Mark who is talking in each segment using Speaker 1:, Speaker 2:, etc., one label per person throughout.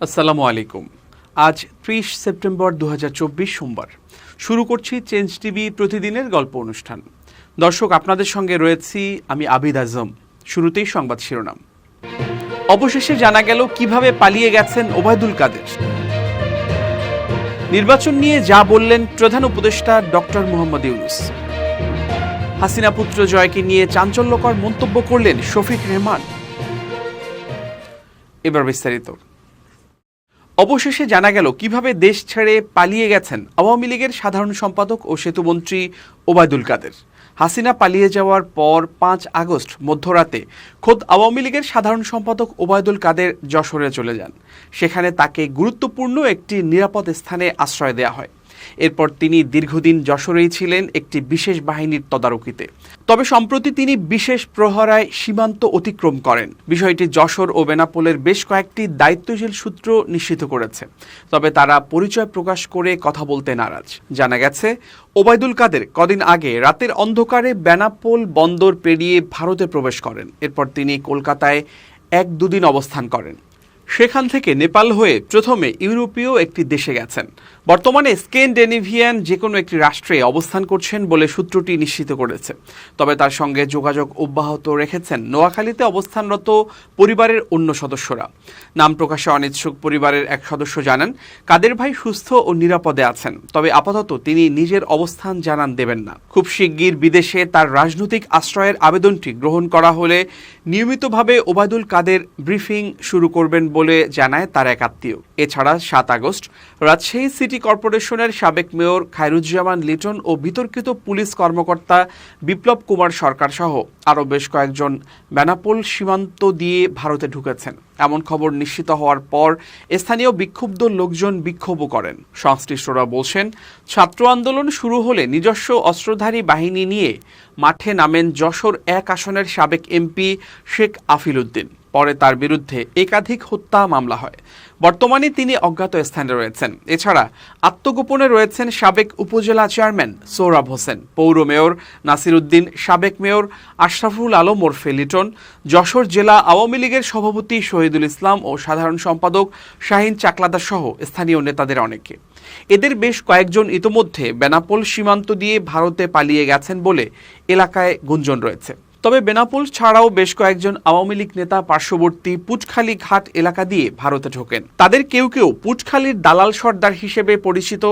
Speaker 1: আসসালামু আলাইকুম। আজ ৩০ সেপ্টেম্বর ২০২৪ সোমবার। শুরু করছি চেঞ্জ টিভি প্রতিদিনের গল্প অনুষ্ঠান। দর্শক, আপনাদের সঙ্গে রয়েছি আমি আবিদ আজম। শুরুতেই সংবাদ শিরোনাম। অবশেষে জানা গেল কিভাবে পালিয়ে গেছেন ওবায়দুল কাদের। নির্বাচন নিয়ে যা বললেন প্রধান উপদেষ্টা ডক্টর মোহাম্মদ ইউনূস। হাসিনা পুত্র জয়কে নিয়ে চাঞ্চল্যকর মন্তব্য করলেন শফিক রেহমান। এবার বিস্তারিত। অবশেষে জানা গেল কিভাবে দেশ ছেড়ে পালিয়ে গেছেন আওয়ামী লীগের সাধারণ সম্পাদক ও সেতুমন্ত্রী ওবায়দুল কাদের। হাসিনা পালিয়ে যাওয়ার পর ৫ আগস্ট মধ্যরাতে খোদ আওয়ামী লীগের সাধারণ সম্পাদক ওবায়দুল কাদের যশোরে চলে যান। সেখানে তাকে গুরুত্বপূর্ণ একটি নিরাপদ স্থানে আশ্রয় দেওয়া হয়। এরপর তিনি দীর্ঘদিন যশোরেই ছিলেন একটি বিশেষ বাহিনীর তদারকিতে। তবে সম্প্রতি তিনি বিশেষ প্রহরায় সীমান্ত অতিক্রম করেন। বিষয়টি যশোর ও বেনাপোলের বেশ কয়েকটি দায়িত্বশীল সূত্র নিশ্চিত করেছে। তবে তারা পরিচয় প্রকাশ করে কথা বলতে নারাজ। জানা গেছে, ওবায়দুল কাদের কদিন আগে রাতের অন্ধকারে বেনাপোল বন্দর পেরিয়ে ভারতে প্রবেশ করেন। এরপর তিনি কলকাতায় ১-২ দিন অবস্থান করেন। সেখান থেকে নেপাল হয়ে প্রথমে ইউরোপীয় একটি দেশে গেছেন। বর্তমানে স্ক্যান্ডিনেভিয়ান যে কোনো একটি রাষ্ট্রে অবস্থান করছেন বলে সূত্রটি নিশ্চিত করেছে। তবে তার সঙ্গে যোগাযোগ অব্যাহত রেখেছেন নোয়াখালীতে অবস্থানরত পরিবারের অন্য সদস্যরা। নাম প্রকাশে অনিচ্ছুক পরিবারের এক সদস্য জানান, কাদের ভাই সুস্থ ও নিরাপদে আছেন, তবে আপাতত তিনি নিজের অবস্থান জানান দেবেন না। খুব শিগগির বিদেশে তার রাজনৈতিক আশ্রয়ের আবেদনটি গ্রহণ করা হলে নিয়মিতভাবে ওবায়দুল কাদের ব্রিফিং শুরু করবেন বলে জানায় তার এক আত্মীয়। এছাড়া ৭ আগস্ট রাজশাহী সিটি কর্পোরেশনের সাবেক মেয়র খায়রুজ্জামান লিটন ও বিতর্কিত পুলিশ কর্মকর্তা বিপ্লব কুমার সরকার সহ আরও বেশ কয়েকজন বেনাপোল সীমান্ত দিয়ে ভারতে ঢুকেছেন। এমন খবর নিশ্চিত হওয়ার পর স্থানীয় বিক্ষুব্ধ লোকজন বিক্ষোভও করেন। সংশ্লিষ্টরা বলছেন, ছাত্র আন্দোলন শুরু হলে নিজস্ব অস্ত্রধারী বাহিনী নিয়ে মাঠে নামেন যশোর ১ আসনের সাবেক এমপি শেখ আফিল উদ্দিন। পরে তার বিরুদ্ধে একাধিক হত্যা মামলা হয়। বর্তমানে তিনি অজ্ঞাত স্থানে রয়েছেন। এছাড়া আত্মগোপনে রয়েছেন সাবেক উপজেলা চেয়ারম্যান সোহরাব হোসেন, পৌর মেয়র নাসির উদ্দিন, সাবেক মেয়র আশরাফুল আলম ওরফে লিটন, যশোর জেলা আওয়ামী লীগের সভাপতি শহীদুল ইসলাম ও সাধারণ সম্পাদক শাহিন চাকলাদার সহ স্থানীয় নেতাদের অনেকে। এদের বেশ কয়েকজন ইতোমধ্যে বেনাপোল সীমান্ত দিয়ে ভারতে পালিয়ে গেছেন বলে এলাকায় গুঞ্জন রয়েছে। তবে বেনাপোল ছাড়াও বেশ কয়েকজন আওয়ামী লীগ নেতা পার্শ্ববর্তী পুটখালী ঘাট এলাকা দিয়ে ভারতে ঢোকেন। তাদের কেউ কেউ পুটখালীর দালাল সর্দার হিসেবে পরিচিত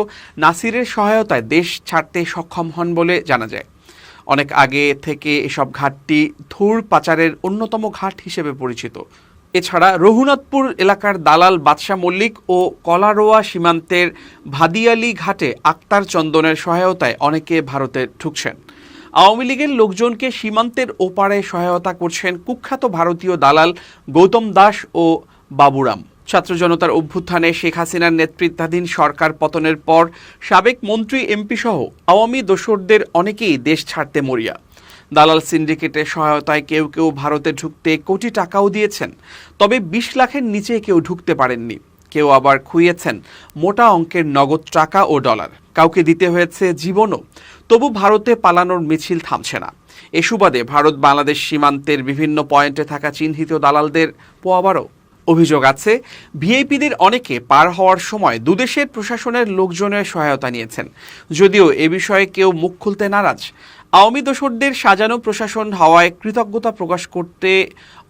Speaker 1: নাসিরের সহায়তায় দেশ ছাড়তে সক্ষম হন বলে জানা যায়। অনেক আগে থেকে এসব ঘাটটি ধুর পাচারের অন্যতম ঘাট হিসেবে পরিচিত। এছাড়া রঘুনাথপুর এলাকার দালাল বাদশা মল্লিক ও কলারোয়া সীমান্তের ভাদিয়ালি ঘাটে আক্তার চন্দনের সহায়তায় অনেকে ভারতে ঢুকছেন। আওয়ামী লীগের লোকজনকে সীমান্তের ওপারে সহায়তা করছেন কুখ্যাত ভারতীয় দালাল গৌতম দাস ও বাবুরাম। ছাত্র জনতার অভ্যুত্থানে শেখ হাসিনার নেতৃত্বাধীন সরকার পতনের পর সাবেক মন্ত্রী এমপি সহ আওয়ামী দোসরদের অনেকেই দেশ ছাড়তে মরিয়া। দালাল সিন্ডিকেটের সহায়তায় কেউ কেউ ভারতে ঢুকতে কোটি টাকাও দিয়েছেন। তবে ২০ লাখের নিচে কেউ ঢুকতে পারেননি। কেউ আবার খুইয়েছেন মোটা অঙ্কের নগদ টাকা ও ডলার। কাউকে দিতে হয়েছে জীবনও। তবু ভারতে পালানোর মিছিল থামছে না। এ সুবাদে ভারত বাংলাদেশ সীমান্তের বিভিন্ন পয়েন্টে থাকা চিহ্নিত দালালদের পোয়াবারও অভিযোগ আছে, ভিআইপিদের অনেকে পার হওয়ার সময় দুদেশের প্রশাসনের লোকজনের সহায়তা নিয়েছেন। যদিও এ বিষয়ে কেউ মুখ খুলতে নারাজ। আওয়ামী দোসরদের সাজানো প্রশাসন হওয়ায় কৃতজ্ঞতা প্রকাশ করতে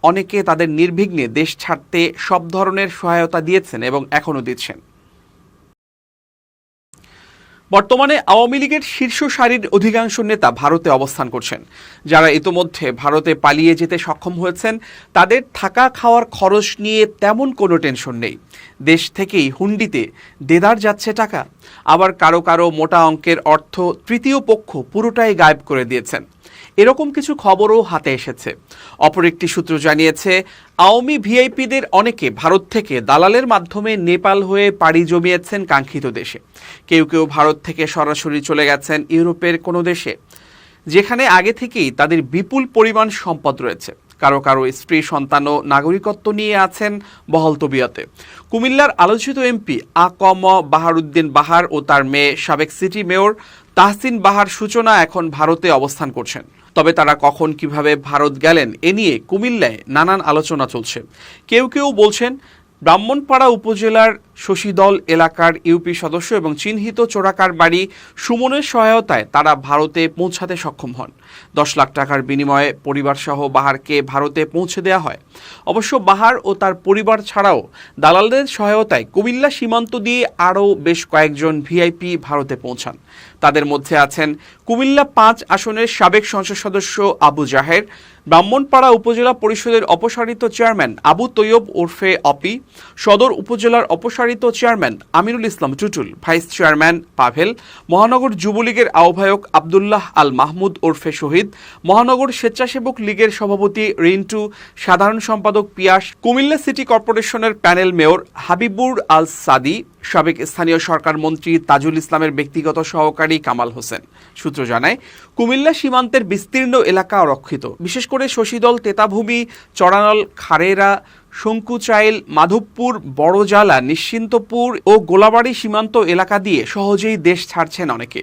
Speaker 1: অনেকে তাদের নির্বিঘ্নে দেশ ছাড়তে সব ধরনের সহায়তা দিয়েছেন এবং এখনও দিচ্ছেন। বর্তমানে আওয়ামী লীগের শীর্ষ সারির অধিকাংশ নেতা ভারতে অবস্থান করছেন। যারা ইতোমধ্যে ভারতে পালিয়ে যেতে সক্ষম হয়েছেন তাদের থাকা খাওয়ার খরচ নিয়ে তেমন কোনো টেনশন নেই। দেশ থেকেই হুন্ডিতে দেদার যাচ্ছে টাকা। আবার কারো কারো মোটা অঙ্কের অর্থ তৃতীয় পক্ষ পুরোটাই গায়েব করে দিয়েছেন। এরকম কিছু খবরও হাতে এসেছে। অপর একটি সূত্র জানিয়েছে, আওয়ামী ভিআইপিদের অনেকে ভারত থেকে দালালের মাধ্যমে নেপাল হয়ে পাড়ি জমিয়েছেন কাঙ্ক্ষিত দেশে। কেউ কেউ ভারত থেকে সরাসরি চলে গেছেন ইউরোপের কোনো দেশে, যেখানে আগে থেকেই তাদের বিপুল পরিমাণ সম্পদ রয়েছে। কারো কারো স্ত্রী সন্তান ও নাগরিকত্ব নিয়ে আছেন বহাল তবিয়তে। কুমিল্লার আলোচিত এমপি আ.ক.ম বাহারউদ্দিন বাহার ও তার মেয়ে সাবেক সিটি মেয়র তাহসিন বাহার সূচনা এখন ভারতে অবস্থান করছেন। তবে তারা কখন কিভাবে ভারত গেলেন এ নিয়ে কুমিল্লায় নানান আলোচনা চলছে। কেউ কেউ বলছেন ব্রাহ্মণপাড়া উপজেলার শশীদল এলাকার ইউপি সদস্য এবং চিহ্নিত চোরাকার বাড়ি সুমনের সহায়তায় তারা ভারতে পৌঁছাতে সক্ষম হন। 10 লাখ টাকার বিনিময়ে পরিবারসহ বাহারকে ভারতে পৌঁছে দেওয়া হয়। অবশ্য বাহার ও তার পরিবার ছাড়াও দালালদের সহায়তায় কুমিল্লা সীমান্ত দিয়ে আরও বেশ কয়েকজন ভিআইপি ভারতে পৌঁছান। তাদের মধ্যে আছেন কুমিল্লা 5 আসনের সাবেক সংসদ সদস্য আবু জাহের, ব্রাহ্মণপাড়া উপজেলা পরিষদের অপসারিত চেয়ারম্যান আবু তৈয়ব ওরফে অপি, সদর উপজেলার অপসারিত chairman Aminul Islam Tutul, vice chairman Pavel, মহানগর যুবলীগের আহ্বায়ক আবদুল্লাহ আল মাহমুদ ওরফে শহীদ, মহানগর স্বেচ্ছাসেবক লীগের সভাপতি রিন্টু, সাধারণ সম্পাদক পিয়াস, কুমিল্লা সিটি কর্পোরেশনের প্যানেল মেয়র হাবিবুর আল সাদি, সাবেক স্থানীয় সরকার মন্ত্রী তাজুল ইসলামের ব্যক্তিগত সহকারী কামাল হোসেন। সূত্র জানায়, কুমিল্লা সীমান্তের বিস্তীর্ণ এলাকা অরক্ষিত, বিশেষ করে শশীদল, তেতাভূমি, চড়ানল, খারেরা, শঙ্কুচাইল, মাধবপুর, বড়জালা, নিশ্চিন্তপুর ও গোলাবাড়ি সীমান্ত এলাকা দিয়ে সহজেই দেশ ছাড়ছেন অনেকে।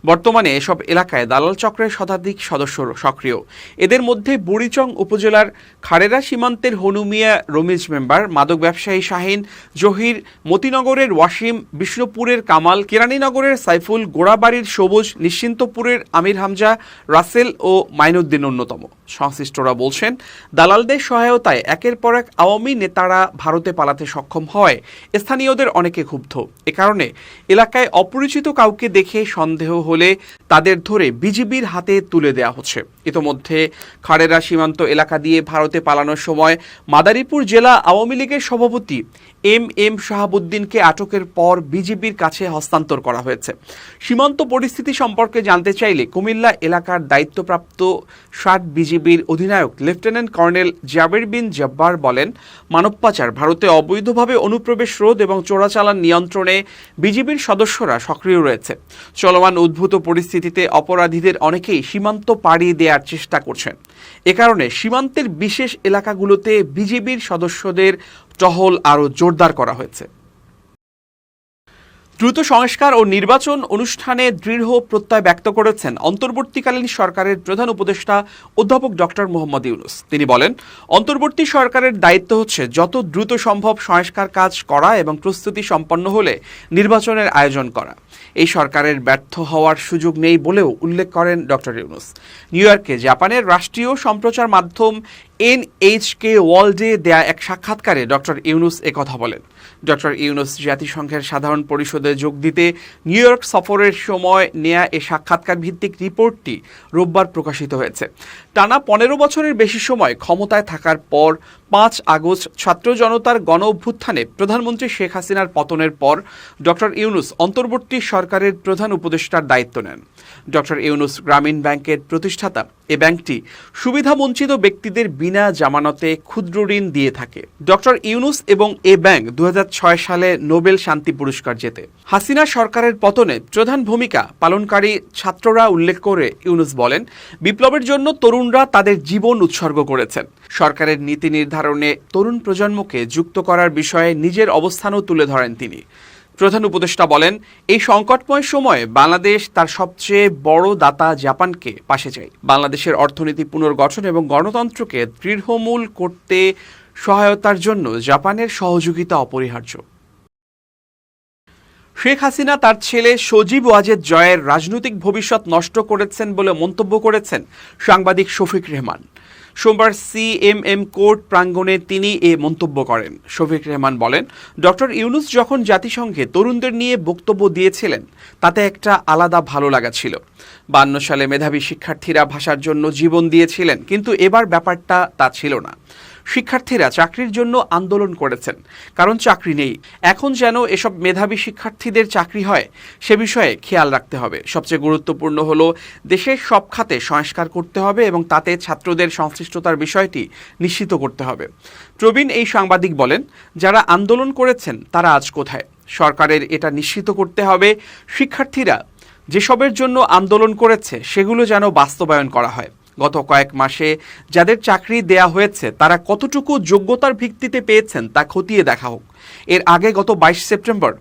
Speaker 1: বর্তমানে এসব এলাকায় দালাল চক্রের শতাধিক সদস্য সক্রিয়। এদের মধ্যে বুড়িচং উপজেলার খারেরা সীমান্তের হনুমিয়া রমিজ মেম্বার, মাদক ব্যবসায়ী শাহিন, জহির, মতিনগরের ওয়াসিম, বিষ্ণুপুরের কামাল, কেরানীনগরের সাইফুল, গোড়াবাড়ির সবুজ, নিশ্চিন্তপুরের আমির হামজা, রাসেল ও মাইনুদ্দিন অন্যতম। সংশ্লিষ্টরা বলছেন, দালালদের সহায়তায় একের পর এক আওয়ামী নেতারা ভারতে পালাতে সক্ষম হয় স্থানীয়দের অনেকে ক্ষুব্ধ। এ কারণে এলাকায় অপরিচিত কাউকে দেখে সন্দেহ হলে তাদের ধরে বিজিবির হাতে তুলে দেওয়া হচ্ছে। ইতোমধ্যে খাড়েরা সীমান্ত এলাকা দিয়ে ভারতে পালানোর সময় মাদারীপুর জেলা আওয়ামী লীগের সভাপতি এম শাহাবুদ্দিনকে আটকের পর বিজিবির কাছে হস্তান্তর করা হয়েছে। সীমান্ত পরিস্থিতি সম্পর্কে জানতে চাইলে কুমিল্লা এলাকার দায়িত্বপ্রাপ্ত 60 বিজিবির অধিনায়ক লেফটেন্যান্ট কর্নেল জাবের বিন জব্বার বলেন, মানব পাচার, ভারতে অবৈধভাবে অনুপ্রবেশ রোধ এবং চোরাচালান নিয়ন্ত্রণে বিজিবির সদস্যরা সক্রিয় রয়েছে। চলমান উদ্ভূত পরিস্থিতিতে অপরাধীদের অনেকেই সীমান্ত পাড়ি দেওয়ার চেষ্টা করছেন। এ কারণে সীমান্তের বিশেষ এলাকাগুলোতে বিজিবির সদস্যদের টহল আরও জোরদার করা হয়েছে। দ্রুত সংস্কার ও নির্বাচন অনুষ্ঠানে দৃঢ় প্রত্যয় ব্যক্ত করেছেন অন্তর্বর্তীকালীন সরকারের প্রধান উপদেষ্টা অধ্যাপক ডক্টর মোহাম্মদ ইউনূস। তিনি বলেন, অন্তর্বর্তী সরকারের দায়িত্ব হচ্ছে যত দ্রুত সম্ভব সংস্কার কাজ করা এবং প্রস্তুতি সম্পন্ন হলে নির্বাচনের আয়োজন করা। এই সরকারের ব্যর্থ হওয়ার সুযোগ নেই বলেও উল্লেখ করেন ডক্টর ইউনূস। নিউ ইয়র্কে জাপানের রাষ্ট্রীয় সম্প্রচার মাধ্যম NHK ওয়ার্ল্ডে দেয়া এক সাক্ষাৎকারে ডক্টর ইউনূস একথা বলেন। ডক্টর ইউনূস জাতিসংঘের সাধারণ পরিষদে যোগ দিতে নিউ ইয়র্ক সফরের সময় নেয়া এ সাক্ষাৎকার ভিত্তিক রিপোর্টটি রোববার প্রকাশিত হয়েছে। টানা 15 বছরের বেশি সময় ক্ষমতায় থাকার পর 5 আগস্ট ছাত্র জনতার গণ অভ্যুত্থানে প্রধানমন্ত্রী শেখ হাসিনার পতনের পর ডক্টর ইউনূস অন্তর্বর্তী সরকারের প্রধান উপদেষ্টার দায়িত্ব নেন। ডক্টর ইউনূস গ্রামীণ ব্যাংকের প্রতিষ্ঠাতা। এ ব্যাংকটি সুবিধাবঞ্চিত ব্যক্তিদের বিনা জামানতে ক্ষুদ্র ঋণ দিয়ে থাকে। ডক্টর ইউনূস এবং এ ব্যাংক 2006 সালে নোবেল শান্তি পুরস্কার জেতে। হাসিনা সরকারের পতনে প্রধান ভূমিকা পালনকারী ছাত্ররা উল্লেখ করে ইউনূস বলেন, বিপ্লবের জন্য তরুণরা তাদের জীবন উৎসর্গ করেছেন। সরকারের নীতি নির্ধারণে তরুণ প্রজন্মকে যুক্ত করার বিষয়ে নিজের অবস্থানও তুলে ধরেন তিনি। প্রধান উপদেষ্টা বলেন, এই সংকটময় সময়ে বাংলাদেশ তার সবচেয়ে বড় দাতা জাপানকে পাশে চায়। বাংলাদেশের অর্থনীতি পুনর্গঠন এবং গণতন্ত্রকে দৃঢ়মূল করতে সহায়তার জন্য জাপানের সহযোগিতা অপরিহার্য। শেখ হাসিনা তার ছেলে সজীব ওয়াজেদ জয়ের রাজনৈতিক ভবিষ্যৎ নষ্ট করেছেন বলে মন্তব্য করেছেন সাংবাদিক শফিক রেহমান। সোমবার CMM কোর্ট প্রাঙ্গণে তিনি এ মন্তব্য করেন। শফিক রেহমান বলেন, ডক্টর ইউনূস যখন জাতিসংঘে তরুণদের নিয়ে বক্তব্য দিয়েছিলেন তাতে একটা আলাদা ভালো লাগা ছিল। 52 সালে মেধাবী শিক্ষার্থীরা ভাষার জন্য জীবন দিয়েছিলেন, কিন্তু এবার ব্যাপারটা তা ছিল না। শিক্ষার্থীরা চাকরির জন্য আন্দোলন করেছেন, কারণ চাকরি নেই। এখন যেন এসব মেধাবী শিক্ষার্থীদের চাকরি হয় সে বিষয়ে খেয়াল রাখতে হবে। সবচেয়ে গুরুত্বপূর্ণ হলো দেশের সব খাতে সংস্কার করতে হবে এবং তাতে ছাত্রদের সংশ্লিষ্টতার বিষয়টি নিশ্চিত করতে হবে। প্রবীণ এই সাংবাদিক বলেন, যারা আন্দোলন করেছেন তারা আজ কোথায়? সরকারের এটা নিশ্চিত করতে হবে শিক্ষার্থীরা যেসবের জন্য আন্দোলন করেছে সেগুলো যেন বাস্তবায়ন করা হয়। গত কয়েক মাসে যাদের চাকরি দেয়া হয়েছে তারা কতটুকু যোগ্যতার ভিত্তিতে পেয়েছেন তা খতিয়ে দেখা হোক। এর আগে গত 22 সেপ্টেম্বর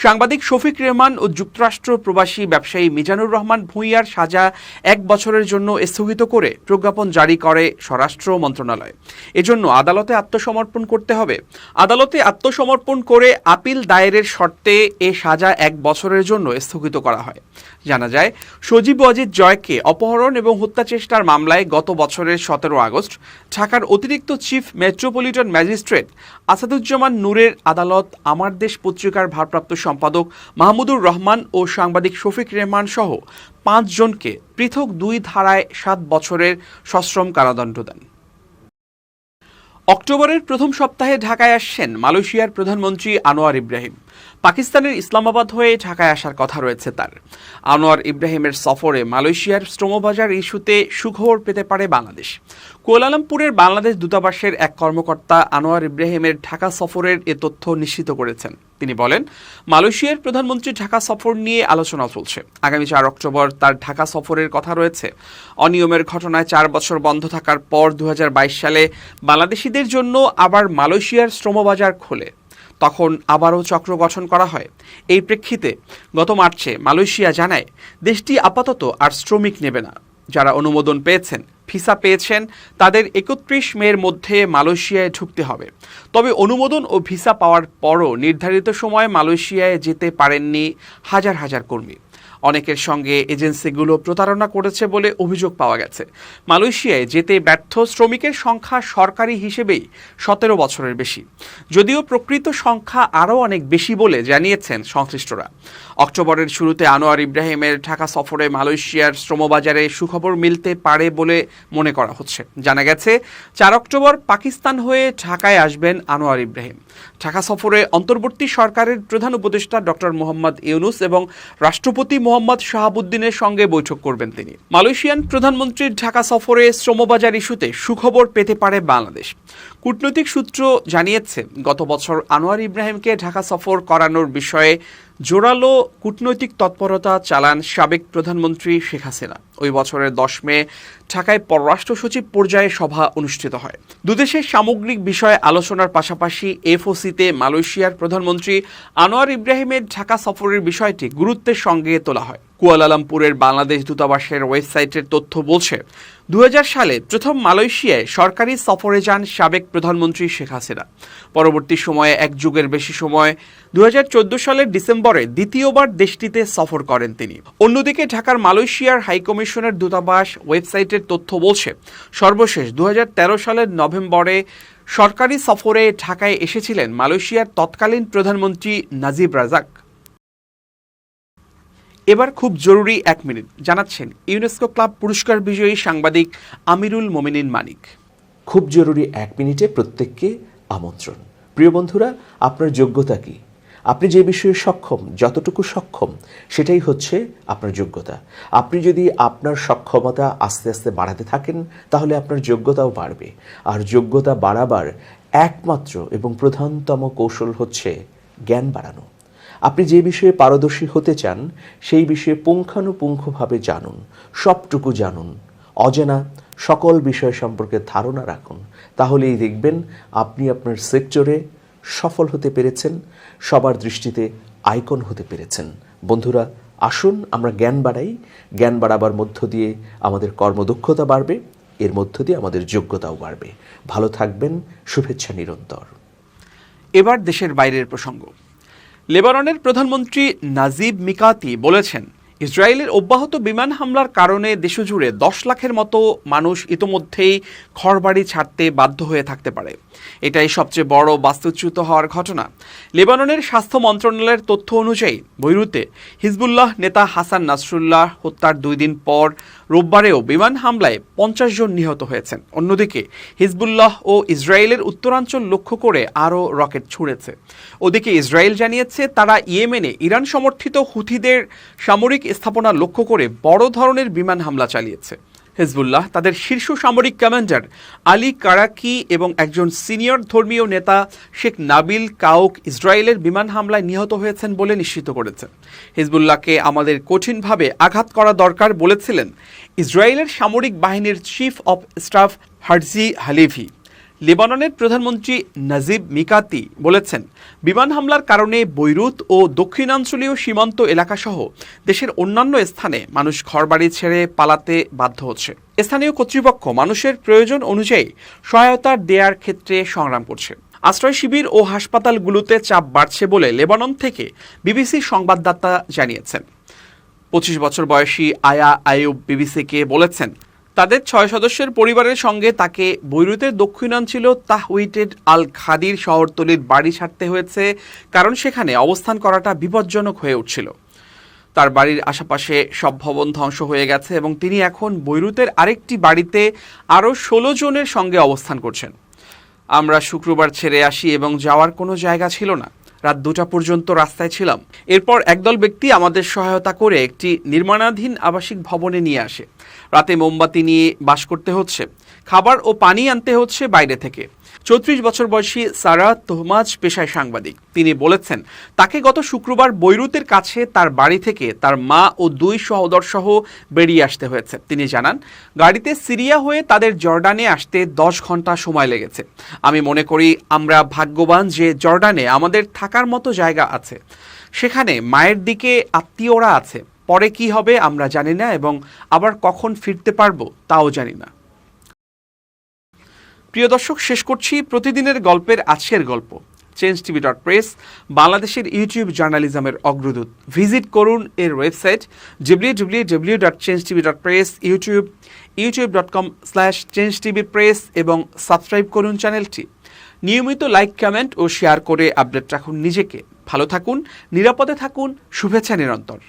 Speaker 1: সাংবাদিক শফিক রেহমান ও যুক্তরাষ্ট্র প্রবাসী ব্যবসায়ী মিজানুর রহমান ভূঁইয়ার সাজা 1 বছরের জন্য স্থগিত করে প্রজ্ঞাপন জারি করে স্বরাষ্ট্র মন্ত্রণালয়। এজন্য আদালতে আত্মসমর্পণ করতে হবে। আদালতে আত্মসমর্পণ করে আপিল দায়েরের শর্তে এ সাজা 1 বছরের জন্য স্থগিত করা হয়। জানা যায়, সজীব ওয়াজিদ জয়কে অপহরণ এবং হত্যা চেষ্টার মামলায় গত বছরের 17 আগস্ট ঢাকার অতিরিক্ত চিফ মেট্রোপলিটন ম্যাজিস্ট্রেট আসাদুজ্জামান নূরের আদালত আমার দেশ পত্রিকার ভারপ্রাপ্ত সম্পাদক মাহমুদুর রহমান ও সাংবাদিক শফিক রেহমান সহ 5 জনকে পৃথক 2 ধারায় 7 বছরের সশ্রম কারাদণ্ড দেন। অক্টোবরের প্রথম সপ্তাহে ঢাকায় আসছেন মালয়েশিয়ার প্রধানমন্ত্রী আনোয়ার ইব্রাহিম। পাকিস্তানের ইসলামাবাদ হয়ে ঢাকায় আসার কথা রয়েছে তার। আনোয়ার ইব্রাহিমের সফরে মালয়েশিয়ার শ্রমবাজার ইস্যুতে সুখবর পেতে পারে বাংলাদেশ। কুয়ালালামপুরের বাংলাদেশ দূতাবাসের এক কর্মকর্তা আনোয়ার ইব্রাহিমের ঢাকা সফরের এ তথ্য নিশ্চিত করেছেন। তিনি বলেন, মালয়েশিয়ার প্রধানমন্ত্রী ঢাকা সফর নিয়ে আলোচনা চলছে। আগামী 4 অক্টোবর তার ঢাকা সফরের কথা রয়েছে। অনিয়মের ঘটনায় 4 বছর বন্ধ থাকার পর 2022 সালে বাংলাদেশিদের জন্য আবার মালয়েশিয়ার শ্রমবাজার খোলে। তখন আবারও চক্র গঠন করা হয়। এই প্রেক্ষিতে গত মার্চে মালয়েশিয়া জানায় দেশটি আপাতত আর শ্রমিক নেবে না। যারা অনুমোদন পেয়েছেন, ভিসা পেয়েছেন, তাদের 31 মের মধ্যে মালয়েশিয়ায় ঢুকতে হবে। তবে অনুমোদন ও ভিসা পাওয়ার পরও নির্ধারিত সময়ে মালয়েশিয়ায় যেতে পারেননি হাজার হাজার কর্মী। অনেকের সঙ্গে এজেন্সিগুলো প্রতারণা করেছে বলে অভিযোগ পাওয়া গেছে। মালয়েশিয়ায় যেতে ব্যর্থ শ্রমিকের সংখ্যা সরকারি হিসেবেই 17 বছরের বেশি, যদিও প্রকৃত সংখ্যা আরও অনেক বেশি বলে জানিয়েছেন সংশ্লিষ্টরা। অক্টোবরের শুরুতে আনোয়ার ইব্রাহিমের ঢাকা সফরে মালয়েশিয়ার শ্রমবাজারে সুখবর মিলতে পারে বলে মনে করা হচ্ছে। জানা গেছে, 4 অক্টোবর পাকিস্তান হয়ে ঢাকায় আসবেন আনোয়ার ইব্রাহিম। ঢাকা সফরে অন্তর্বর্তী সরকারের প্রধান উপদেষ্টা ডক্টর মোহাম্মদ ইউনুস এবং রাষ্ট্রপতি মোহাম্মদ শাহাবুদ্দিনের সঙ্গে বৈঠক করবেন তিনি। মালয়েশিয়ান প্রধানমন্ত্রীর ঢাকা সফরে শ্রমবাজার ইস্যুতে সুখবর পেতে পারে বাংলাদেশ। কূটনৈতিক সূত্র জানিয়েছে, গত বছর আনোয়ার ইব্রাহিমকে ঢাকা সফর করানোর বিষয়ে জোরালো কূটনৈতিক তৎপরতা চালান সাবেক প্রধানমন্ত্রী শেখ হাসিনা। ওই বছরের 10 মে ঢাকায় পররাষ্ট্র সচিব পর্যায়ে সভা অনুষ্ঠিত হয়। দুদেশের সামগ্রিক বিষয়ে আলোচনার পাশাপাশি এফওসিতে মালয়েশিয়ার প্রধানমন্ত্রী আনোয়ার ইব্রাহিমের ঢাকা সফরের বিষয়টি গুরুত্বের সঙ্গে তোলা হয়। কুয়ালালামপুরের বাংলাদেশ দূতাবাসের ওয়েবসাইটের তথ্য বলছে, 2000 সালে প্রথম মালয়েশিয়ায় সরকারি সফরে যান সাবেক প্রধানমন্ত্রী শেখ হাসিনা। পরবর্তী সময়ে 1 যুগের বেশি সময় 2014 সালের ডিসেম্বরে দ্বিতীয়বার দেশটিতে সফর করেন তিনি। অন্যদিকে ঢাকার মালয়েশিয়ার হাইকমিশনের দূতাবাস ওয়েবসাইটের তথ্য বলছে, সর্বশেষ 2013 সালের নভেম্বরে সরকারি সফরে ঢাকায় এসেছিলেন মালয়েশিয়ার তৎকালীন প্রধানমন্ত্রী নাজিব রাজাক। এবার খুব জরুরি 1 মিনিট জানাচ্ছেন ইউনেস্কো ক্লাব পুরস্কার বিজয়ী সাংবাদিক আমিরুল মোমিনিন মানিক।
Speaker 2: খুব জরুরি 1 মিনিটে প্রত্যেককে আমন্ত্রণ। প্রিয় বন্ধুরা, আপনার যোগ্যতা কি? আপনি যে বিষয়ে সক্ষম, যতটুকু সক্ষম, সেটাই হচ্ছে আপনার যোগ্যতা। আপনি যদি আপনার সক্ষমতা আস্তে আস্তে বাড়াতে থাকেন, তাহলে আপনার যোগ্যতাও বাড়বে। আর যোগ্যতা বাড়াবার একমাত্র এবং প্রধানতম কৌশল হচ্ছে জ্ঞান বাড়ানো। আপনি যে বিষয়ে পারদর্শী হতে চান, সেই বিষয়ে পুঙ্খানুপুঙ্খভাবে জানুন, সবটুকু জানুন, অজানা সকল বিষয় সম্পর্কে ধারণা রাখুন। তাহলেই দেখবেন আপনি আপনার সেক্টরে সফল হতে পেরেছেন, সবার দৃষ্টিতে আইকন হতে পেরেছেন। বন্ধুরা, আসুন আমরা জ্ঞান বাড়াই। জ্ঞান বাড়াবার মধ্য দিয়ে আমাদের কর্মদক্ষতা বাড়বে, এর মধ্য দিয়ে আমাদের যোগ্যতাও বাড়বে। ভালো থাকবেন, শুভেচ্ছা নিরন্তর।
Speaker 1: এবার দেশের বাইরের প্রসঙ্গ। লেবাননের প্রধানমন্ত্রী নাজিব মিকাতি বলেছেন, ইসরায়েলের অব্যাহত বিমান হামলার কারণে দেশজুড়ে 10 লাখের মতো মানুষ ইতোমধ্যেই ঘরবাড়ি ছাড়তে বাধ্য হয়ে থাকতে পারে। এটাই সবচেয়ে বড় বাস্তুচ্যুত হওয়ার ঘটনা। লেবাননের স্বাস্থ্য মন্ত্রণালয়ের তথ্য অনুযায়ী বৈরুতে হিজবুল্লাহ নেতা হাসান নাসরুল্লাহ হত্যার 2 দিন পর রোববারেও বিমান হামলায় 50 জন নিহত হয়েছেন। অন্যদিকে হিজবুল্লাহ ও ইসরায়েলের উত্তরাঞ্চল লক্ষ্য করে আরও রকেট ছুঁড়েছে। ওদিকে ইসরায়েল জানিয়েছে, তারা ইয়েমেনে ইরান সমর্থিত হুথিদের সামরিক স্থাপনা লক্ষ্য করে বড় ধরনের বিমান হামলা চালিয়েছে। হিজবুল্লাহ তাদের শীর্ষ সামরিক কমান্ডার আলী কারাকি এবং একজন সিনিয়র ধর্মীয় নেতা শেখ নাবিল কাউক ইসরায়েলের বিমান হামলায় নিহত হয়েছেন বলে নিশ্চিত করেছে। হিজবুল্লাহকে আমাদের কঠিনভাবে আঘাত করা দরকার বলেছিলেন ইসরায়েলের সামরিক বাহিনীর চিফ অব স্টাফ হার্জি হালিভি। লেবাননের প্রধানমন্ত্রী নাজিব মিকাতি বলেছেন, বিমান হামলার কারণে বৈরুত ও দক্ষিণাঞ্চলীয় সীমান্ত এলাকাসহ দেশের অন্যান্য স্থানে মানুষ ঘরবাড়ি ছেড়ে পালাতে বাধ্য হচ্ছে। স্থানীয় কর্তৃপক্ষ মানুষের প্রয়োজন অনুযায়ী সহায়তা দেওয়ার ক্ষেত্রে সংগ্রাম করছে। আশ্রয় শিবির ও হাসপাতালগুলোতে চাপ বাড়ছে বলে লেবানন থেকে বিবিসির সংবাদদাতা জানিয়েছেন। 25 বছর বয়সী আয়া আইয়ুব বিবিসিকে বলেছেন, তাদের 6 সদস্যের পরিবারের সঙ্গে তাকে বৈরুতের দক্ষিণাঞ্চল তাহউইটেড আল খাদির শহরতলির বাড়ি ছাড়তে হয়েছে, কারণ সেখানে অবস্থান করাটা বিপজ্জনক হয়ে উঠছিল। তার বাড়ির আশেপাশে সব ভবন ধ্বংস হয়ে গেছে এবং তিনি এখন বৈরুতের আরেকটি বাড়িতে আরও 16 জনের সঙ্গে অবস্থান করছেন। আমরা শুক্রবার ছেড়ে আসি এবং যাওয়ার কোনো জায়গা ছিল না। রাত 2টা পর্যন্ত রাস্তায় ছিলাম। এরপর একদল ব্যক্তি আমাদের সহায়তা করে একটি নির্মাণাধীন আবাসিক ভবনে নিয়ে আসে। রাতে মোমবাতি নিয়ে বাস করতে হচ্ছে, খাবার ও পানি আনতে হচ্ছে বাইরে থেকে। 34 বছর বয়সী সারা তোহমাজ পেশায় সাংবাদিক। তিনি বলেছেন, তাকে গত শুক্রবার বৈরুতের কাছে তার বাড়ি থেকে তার মা ও 2 সহোদর সহ বেরিয়ে আসতে হয়েছে। তিনি জানান, গাড়িতে সিরিয়া হয়ে তাদের জর্ডানে আসতে 10 ঘন্টা সময় লেগেছে। আমি মনে করি আমরা ভাগ্যবান যে জর্ডানে আমাদের থাকার মতো জায়গা আছে। সেখানে মায়ের দিকে আত্মীয়রা আছে। পরে কি হবে আমরা জানি না এবং আবার কখন ফিরতে পারবো তাও জানি না। প্রিয় দর্শক, শেষ করছি প্রতিদিনের গল্পের আজকের গল্প। changetv.press বাংলাদেশের ইউটিউব জার্নালিজমের অগ্রদূত। ভিজিট করুন এর ওয়েবসাইট www.changetv.press, youtube.com/changetvpress এবং সাবস্ক্রাইব করুন চ্যানেলটি। নিয়মিত লাইক, কমেন্ট ও শেয়ার করে আপডেট রাখুন নিজেকে। ভালো থাকুন, নিরাপদে থাকুন, শুভেচ্ছা নিরন্তর।